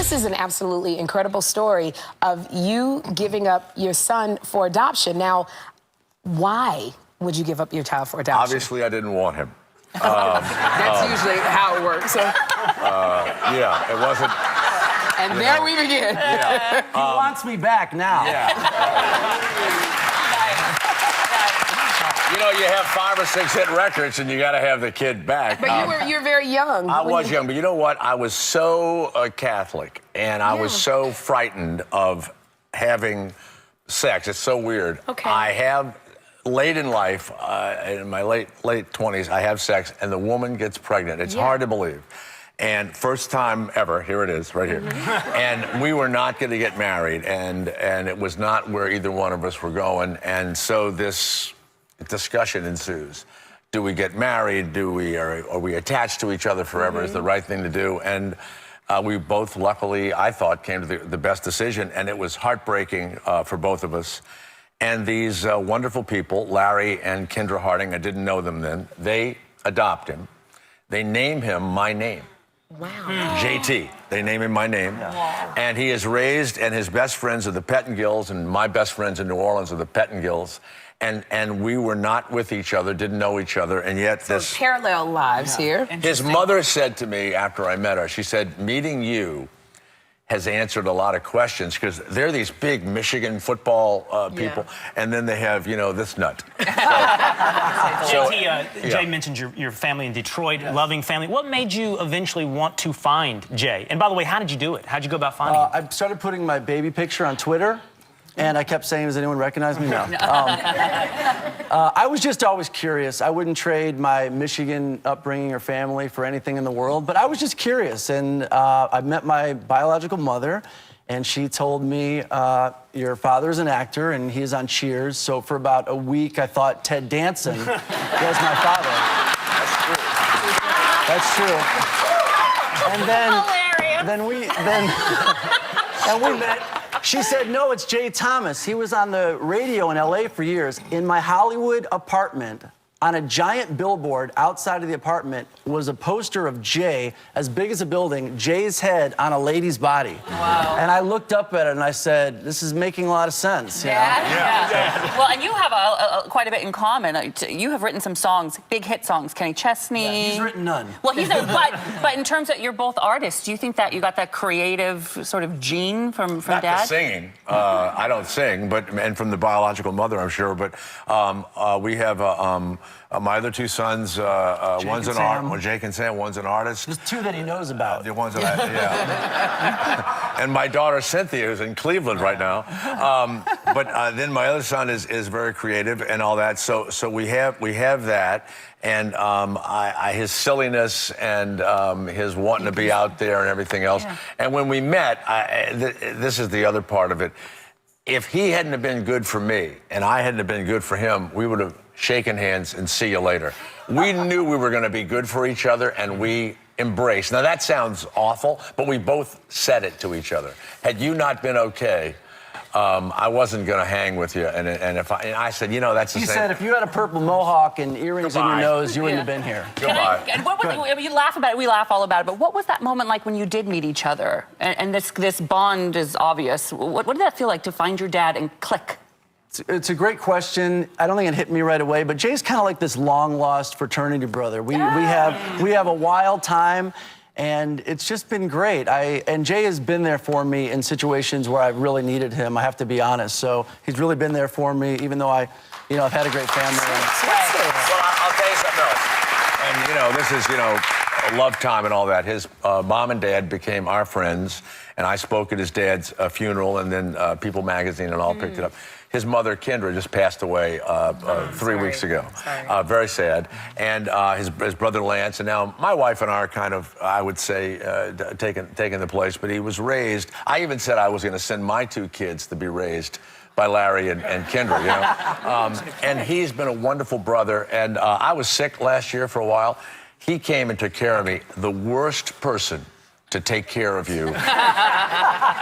this is an absolutely incredible story of you giving up your son for adoption. Now, why would you give up your child for adoption? Obviously, I didn't want him. That's usually how it works. Yeah, it wasn't. And there we begin. Yeah. He wants me back now. Yeah. You know, you have 5 or 6 hit records, and you got to have the kid back. But you were very young. I was young, but you know what? I was so Catholic, and I was so frightened of having sex. It's so weird. Okay. I have, late in life, in my late 20s, I have sex, and the woman gets pregnant. It's hard to believe. And first time ever, here it is, right here. And we were not going to get married, and it was not where either one of us were going. And so this discussion ensues. Do we get married? Are we attached to each other forever? Is the right thing to do? And we both, luckily, I thought, came to the best decision, and it was heartbreaking for both of us. And these wonderful people, Larry and Kendra Harding, I didn't know them then, they adopt him. They name him my name. Wow. JT. They name him my name. Wow. And he is raised, and his best friends are the Pettengills, and my best friends in New Orleans are the Pettengills. And we were not with each other, didn't know each other, and yet this... Parallel lives here. His mother said to me after I met her, she said, meeting you has answered a lot of questions, because they're these big Michigan football people, and then they have, you know, this nut. Jay mentioned your family in Detroit, loving family. What made you eventually want to find Jay? And by the way, how did you do it? How'd you go about finding him? I started putting my baby picture on Twitter, and I kept saying, does anyone recognize me? No. I was just always curious. I wouldn't trade my Michigan upbringing or family for anything in the world, but I was just curious. And I met my biological mother, and she told me, your father's an actor, and he's on Cheers. So for about a week, I thought Ted Danson was my father. That's true. And then we met. She said, no, it's Jay Thomas. He was on the radio in LA for years. In my Hollywood apartment, on a giant billboard outside of the apartment, was a poster of Jay, as big as a building, Jay's head on a lady's body. Wow. And I looked up at it and I said, this is making a lot of sense. You know? Well, and you have quite a bit in common. You have written some songs, big hit songs. Kenny Chesney. Yeah, he's written none. Well, but in terms of, you're both artists. Do you think that you got that creative sort of gene from Not Dad? the singing. I don't sing, and from the biological mother, I'm sure. But we have my other 2 sons. One's an artist. Jake and Sam. One's an artist. There's 2 that he knows about. The ones that and my daughter Cynthia, who's in Cleveland right now. But then my other son is very creative and all that. So we have that, and his silliness and his wanting to be out there and everything else. Yeah. And when we met, this is the other part of it. If he hadn't have been good for me and I hadn't have been good for him, we would have shaken hands and see you later. We knew we were going to be good for each other, and we embraced. Now, that sounds awful, but we both said it to each other. Had you not been okay, I wasn't going to hang with you. And I said, you know, that's the same. He said, if you had a purple mohawk and earrings in your nose, you wouldn't have been here. Goodbye. You laugh about it, we laugh all about it, but what was that moment like when you did meet each other? And this bond is obvious. What did that feel like to find your dad and click? It's a great question. I don't think it hit me right away, but Jay's kind of like this long-lost fraternity brother. We have a wild time, and it's just been great. And Jay has been there for me in situations where I've really needed him, I have to be honest. So he's really been there for me, even though I've had a great family. Well, I'll tell you something else. And, you know, this is, a love time and all that. His mom and dad became our friends, and I spoke at his dad's funeral, and then People Magazine and all picked it up. His mother, Kendra, just passed away 3 weeks ago. Very sad. And his brother, Lance, and now my wife and I are kind of, I would say, taking the place. But he was raised, I even said I was going to send my 2 kids to be raised by Larry and Kendra, you know. And he's been a wonderful brother. And I was sick last year for a while. He came and took care of me. The worst person to take care of you.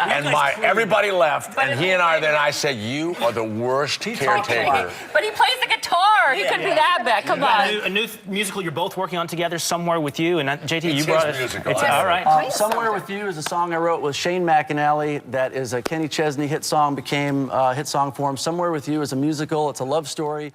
And everybody left, and he and I said, you are the worst caretaker. But he plays the guitar. sure. He couldn't be that bad. Come on. A new musical you're both working on together, Somewhere With You, and JT, you It's brought his it. musical. It's all right. Somewhere With You is a song I wrote with Shane McAnally that is a Kenny Chesney hit song, became a hit song for him. Somewhere With You is a musical. It's a love story.